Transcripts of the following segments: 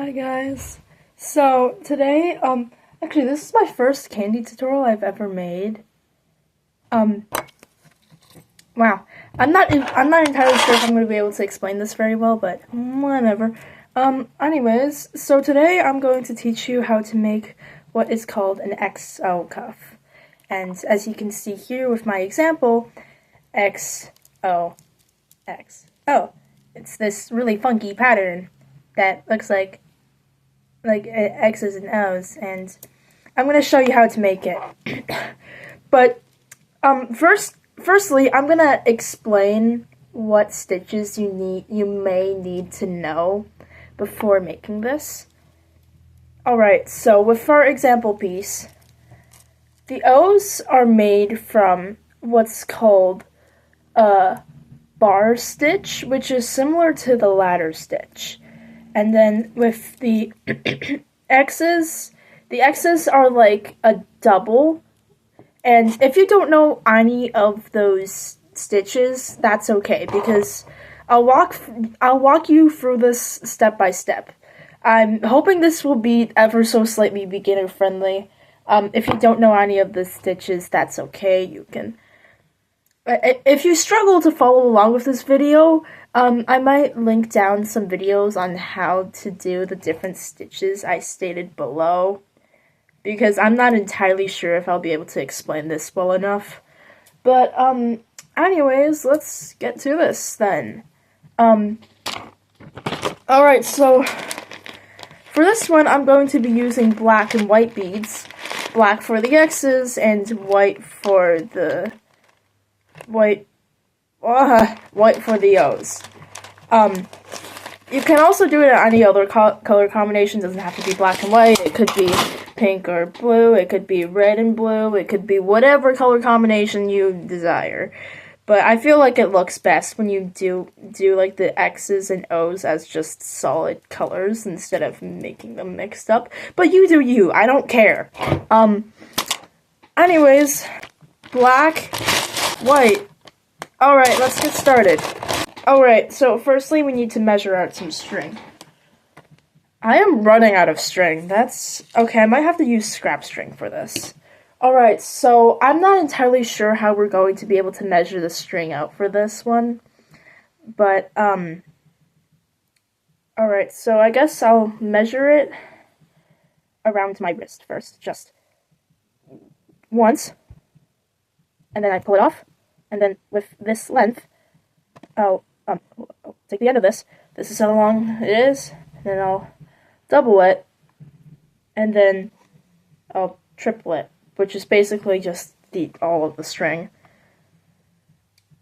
Hi guys. So today, actually this is my first candy tutorial I've ever made. Wow. I'm not entirely sure if I'm going to be able to explain this very well, but whatever. Anyways, so today I'm going to teach you how to make what is called an XO cuff. And as you can see here with my example, XO, XO. It's this really funky pattern that looks like X's and O's, and I'm going to show you how to make it. But firstly, I'm going to explain what stitches you may need to know before making this. Alright, so with our example piece, the O's are made from what's called a bar stitch, which is similar to the ladder stitch. And then with the X's are like a double. And if you don't know any of those stitches, that's okay, because I'll walk you through this step by step. I'm hoping this will be ever so slightly beginner friendly. If you don't know any of the stitches, that's okay. You can. If you struggle to follow along with this video, I might link down some videos on how to do the different stitches I stated below, because I'm not entirely sure if I'll be able to explain this well enough. But, anyways, let's get to this then. Alright, so for this one, I'm going to be using black and white beads. Black for the X's and white for the white for the O's. You can also do it in any other color combination. It doesn't have to be black and white. It could be pink or blue. It could be red and blue. It could be whatever color combination you desire. But I feel like it looks best when you do like the X's and O's as just solid colors instead of making them mixed up. But you do you. I don't care. Anyways, black, white. Alright, let's get started. Alright, so firstly we need to measure out some string. I am running out of string. That's okay, I might have to use scrap string for this. Alright, so I'm not entirely sure how we're going to be able to measure the string out for this one. But, alright, so I guess I'll measure it around my wrist first, just once. And then I pull it off. And then with this length, I'll take the end of this. This is how long it is. And then I'll double it. And then I'll triple it, which is basically just all of the string.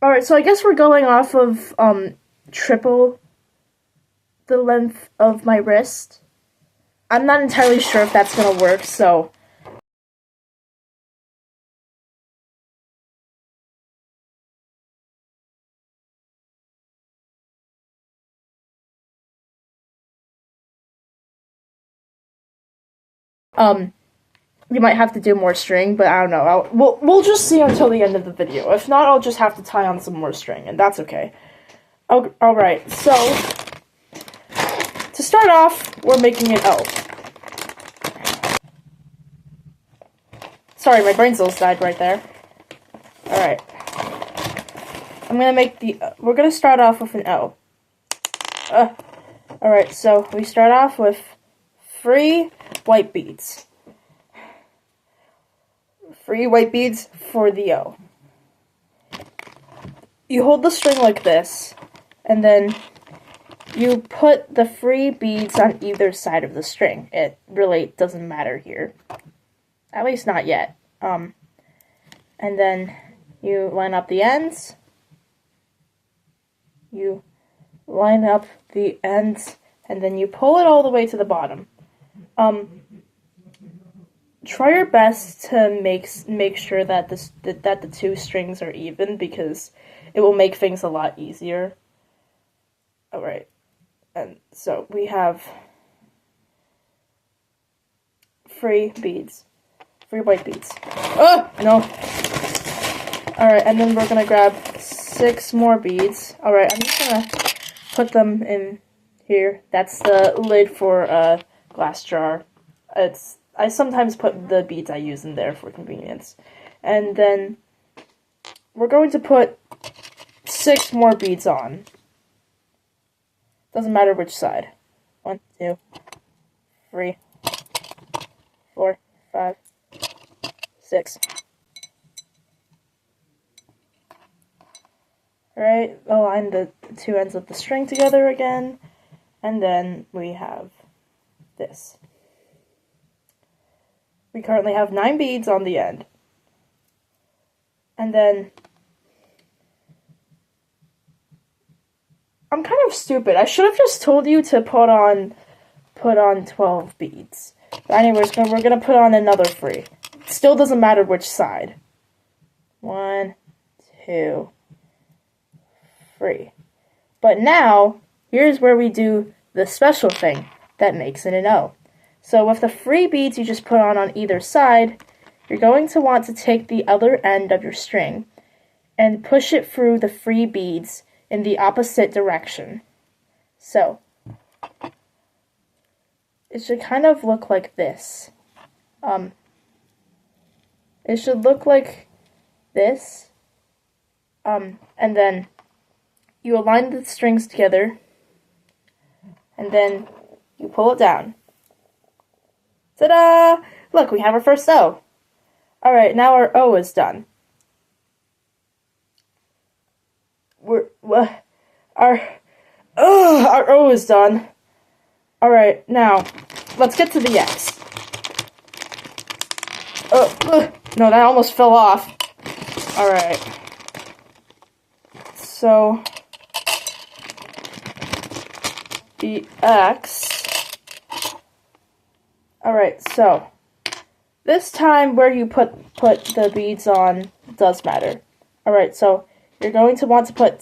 Alright, so I guess we're going off of triple the length of my wrist. I'm not entirely sure if that's gonna work, so you might have to do more string, but I don't know. We'll just see until the end of the video. If not, I'll just have to tie on some more string, and that's okay. Alright, so to start off, we're making an O. Sorry, my brain cells died right there. Alright. We're gonna start off with an O. Alright, so we start off with 3 white beads. 3 white beads for the O. You hold the string like this, and then you put the 3 beads on either side of the string. It really doesn't matter here. At least not yet. And then you line up the ends. You line up the ends, and then you pull it all the way to the bottom. Try your best to make sure that that the 2 strings are even, because it will make things a lot easier. Alright, and so we have 3 beads. 3 white beads. Oh, no! Alright, and then we're gonna grab 6 more beads. Alright, I'm just gonna put them in Here, that's the lid for a glass jar. I sometimes put the beads I use in there for convenience. And then we're going to put 6 more beads on. Doesn't matter which side. 1, 2, 3, 4, 5, 6. Alright, align the 2 ends of the string together again, and then we have this. We currently have 9 beads on the end. And then I'm kind of stupid. I should have just told you to put on 12 beads. But anyways, we're gonna put on another 3. Still doesn't matter which side. 1, 2, 3. But now, here's where we do the special thing that makes it an O. So with the 3 beads you just put on either side, you're going to want to take the other end of your string and push it through the 3 beads in the opposite direction. So, it should kind of look like this. It should look like this. And then you align the strings together, and then you pull it down. Ta-da! Look, we have our first O. Alright, now our O is done. Our O is done. Alright, now, let's get to the X. No, that almost fell off. Alright. So, the X. Alright, so, this time where you put the beads on does matter. Alright, so, you're going to want to put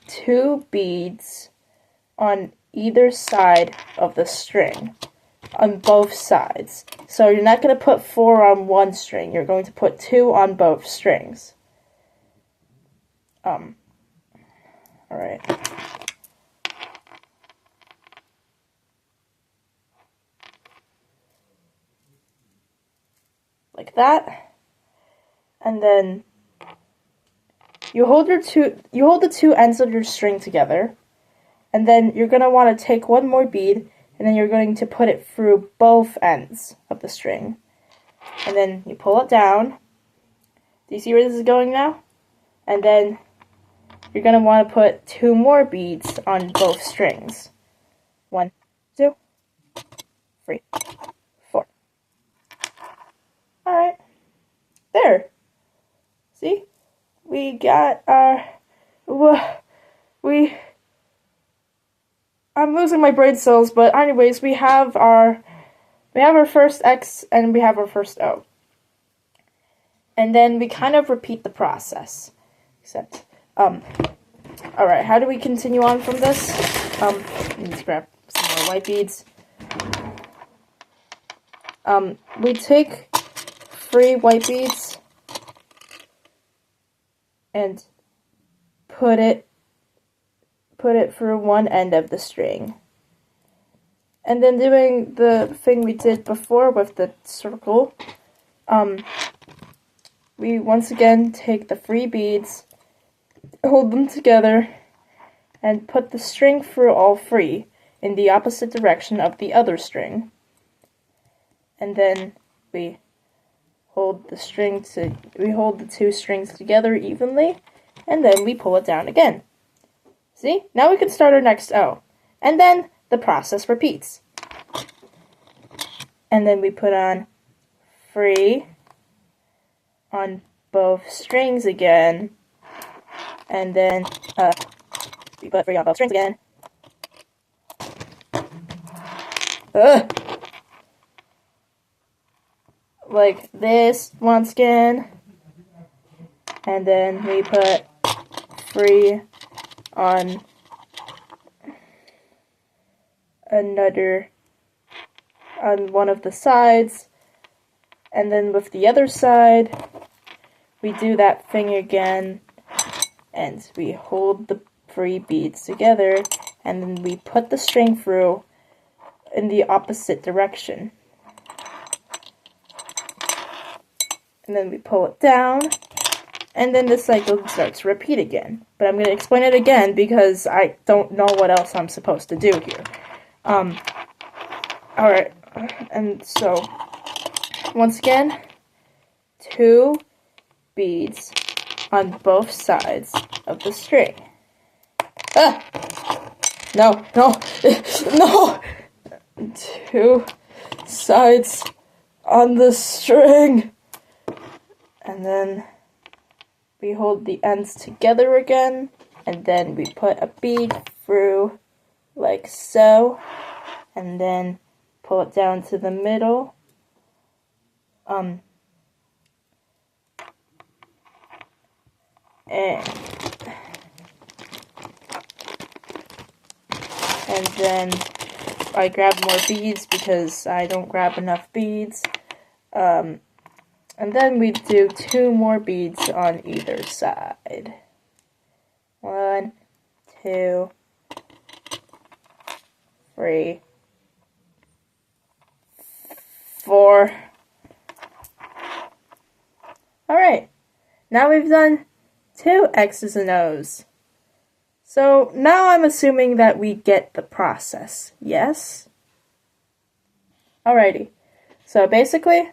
two beads on either side of the string, on both sides. So you're not going to put 4 on one string, you're going to put 2 on both strings. Alright. Like that. And then you hold the 2 ends of your string together, and then you're going to want to take one more bead, and then you're going to put it through both ends of the string. And then you pull it down. Do you see where this is going now? And then you're going to want to put 2 more beads on both strings. 1, 2, 3, 4. Alright. There. See? We got our... I'm losing my brain cells, but anyways, we have our first X and we have our first O. And then we kind of repeat the process. Except, alright, how do we continue on from this? Let's grab some more white beads. We take 3 white beads and put it through one end of the string. And then doing the thing we did before with the circle, we once again take the 3 beads, hold them together, and put the string through all 3 in the opposite direction of the other string. And then we hold the 2 strings together evenly, and then we pull it down again. See? Now we can start our next O. And then the process repeats. And then we put on 3 on both strings again. And then we put 3 on both strings again. Like this once again. And then we put 3 on one of the sides, and then with the other side we do that thing again, and we hold the 3 beads together, and then we put the string through in the opposite direction. And then we pull it down, and then the cycle starts to repeat again. But I'm going to explain it again because I don't know what else I'm supposed to do here. Alright, and so, once again, 2 beads on both sides of the string. Ah! No, no, no! 2 sides on the string. And then we hold the ends together again, and then we put a bead through like so, and then pull it down to the middle. And then I grab more beads because I don't grab enough beads. And then we do 2 more beads on either side. 1, 2, 3, 4. Alright, now we've done 2 X's and O's. So now I'm assuming that we get the process, yes? Alrighty, so basically,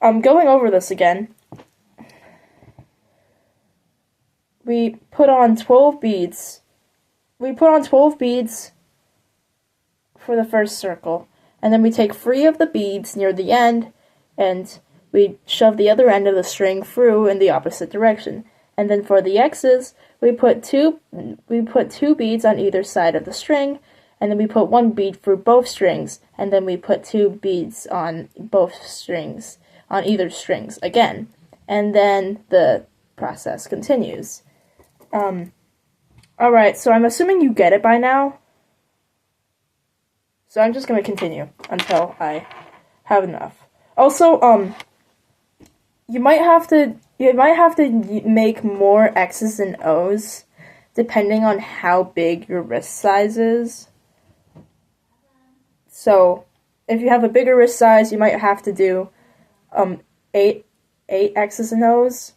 I'm going over this again. We put on 12 beads. We put on 12 beads for the first circle, and then we take 3 of the beads near the end, and we shove the other end of the string through in the opposite direction. And then for the X's, we put two beads on either side of the string, and then we put 1 bead through both strings, and then we put 2 beads on both strings, on either strings again. And then the process continues. Alright, so I'm assuming you get it by now. So I'm just going to continue until I have enough. Also, you might have to make more X's and O's depending on how big your wrist size is. So, if you have a bigger wrist size, you might have to do 8 X's and O's.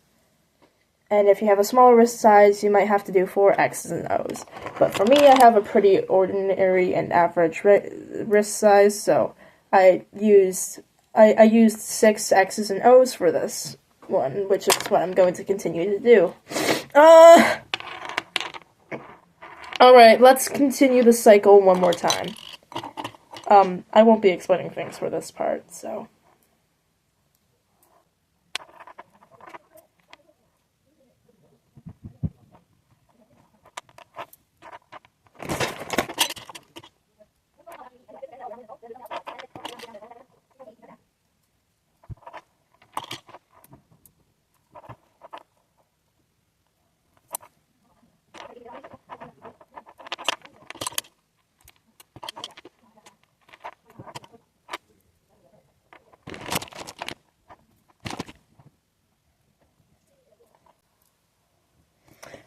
And if you have a smaller wrist size, you might have to do 4 X's and O's. But for me, I have a pretty ordinary and average wrist size, so I used 6 X's and O's for this one, which is what I'm going to continue to do. Alright, let's continue the cycle one more time. I won't be explaining things for this part, so...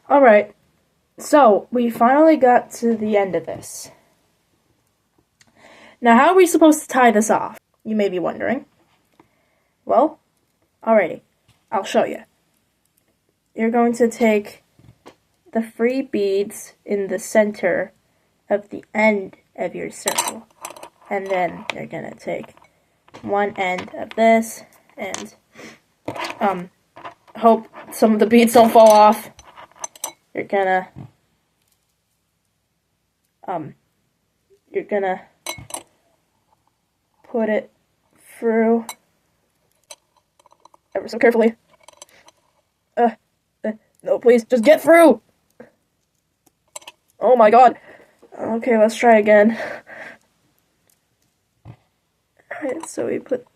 Alright, so we finally got to the end of this. Now, how are we supposed to tie this off? You may be wondering. Well, alrighty, I'll show you. You're going to take the 3 beads in the center of the end of your circle, and then you're going to take one end of this, and hope some of the beads don't fall off. You're gonna put it through ever so carefully. No, please, just get through! Oh my god. Okay, let's try again. Alright, so we put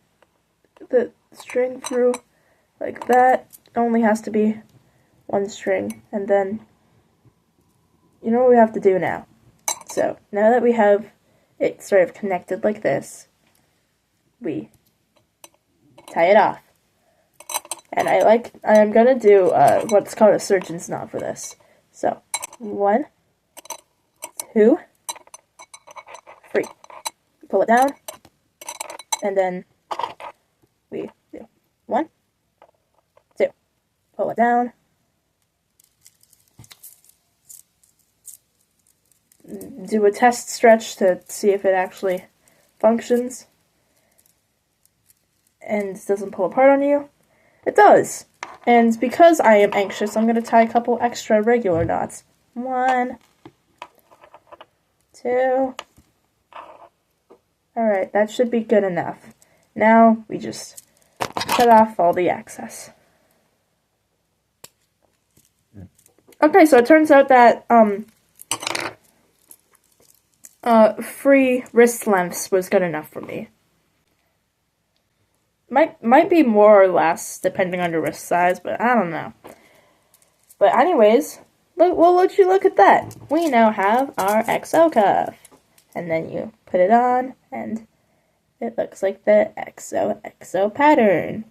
the string through like that. It only has to be 1 string, and then you know what we have to do now. So, now that we have it sort of connected like this, we tie it off. And I'm gonna do what's called a surgeon's knot for this. So, 1, 2, free. Pull it down, and then we do 1, 2, pull it down, do a test stretch to see if it actually functions and doesn't pull apart on you. It does. And because I am anxious, I'm going to tie a couple extra regular knots. 1, 2. Alright, that should be good enough. Now we just cut off all the excess. Okay, so it turns out that free wrist lengths was good enough for me. Might be more or less depending on your wrist size, but I don't know. But anyways, would you look at that? We now have our XO cuff. And then you put it on, and it looks like the XOXO pattern.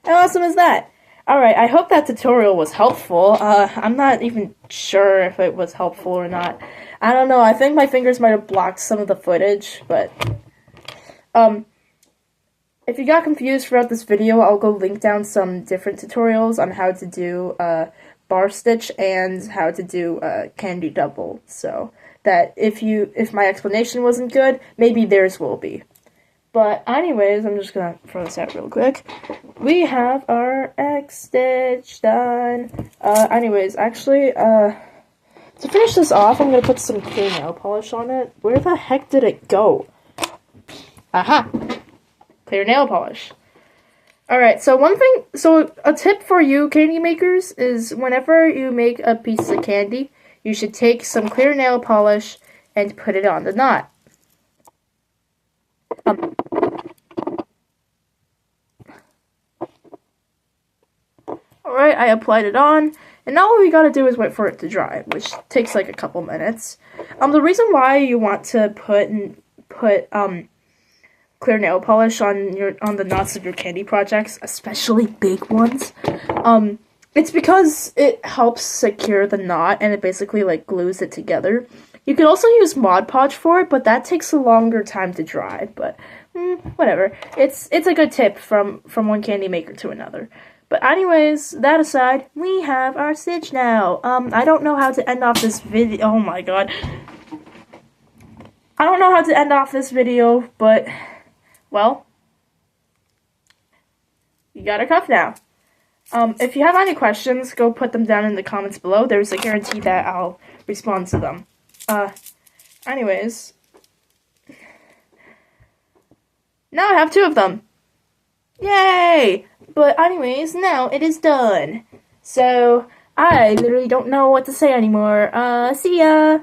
How awesome is that? Alright, I hope that tutorial was helpful. I'm not even sure if it was helpful or not. I don't know, I think my fingers might have blocked some of the footage, but if you got confused throughout this video, I'll go link down some different tutorials on how to do bar stitch and how to do candy double, so that if my explanation wasn't good, maybe theirs will be. But anyways, I'm just gonna throw this out real quick. We have our X stitch done. Anyways, actually, to finish this off, I'm gonna put some clear nail polish on it. Where the heck did it go? Aha! Clear nail polish. Alright, so a tip for you candy makers is whenever you make a piece of candy, you should take some clear nail polish and put it on the knot. Alright, I applied it on, and now all we gotta do is wait for it to dry, which takes like a couple minutes. The reason why you want to put clear nail polish on the knots of your candy projects, especially big ones, it's because it helps secure the knot and it basically like glues it together. You can also use Mod Podge for it, but that takes a longer time to dry, but whatever. It's a good tip from one candy maker to another. But anyways, that aside, we have our stitch now. I don't know how to end off this video. Oh my god. I don't know how to end off this video, but well, you got a cuff now. If you have any questions, go put them down in the comments below. There's a guarantee that I'll respond to them. Anyways, now I have 2 of them. Yay! But anyways, now it is done. So, I literally don't know what to say anymore. See ya!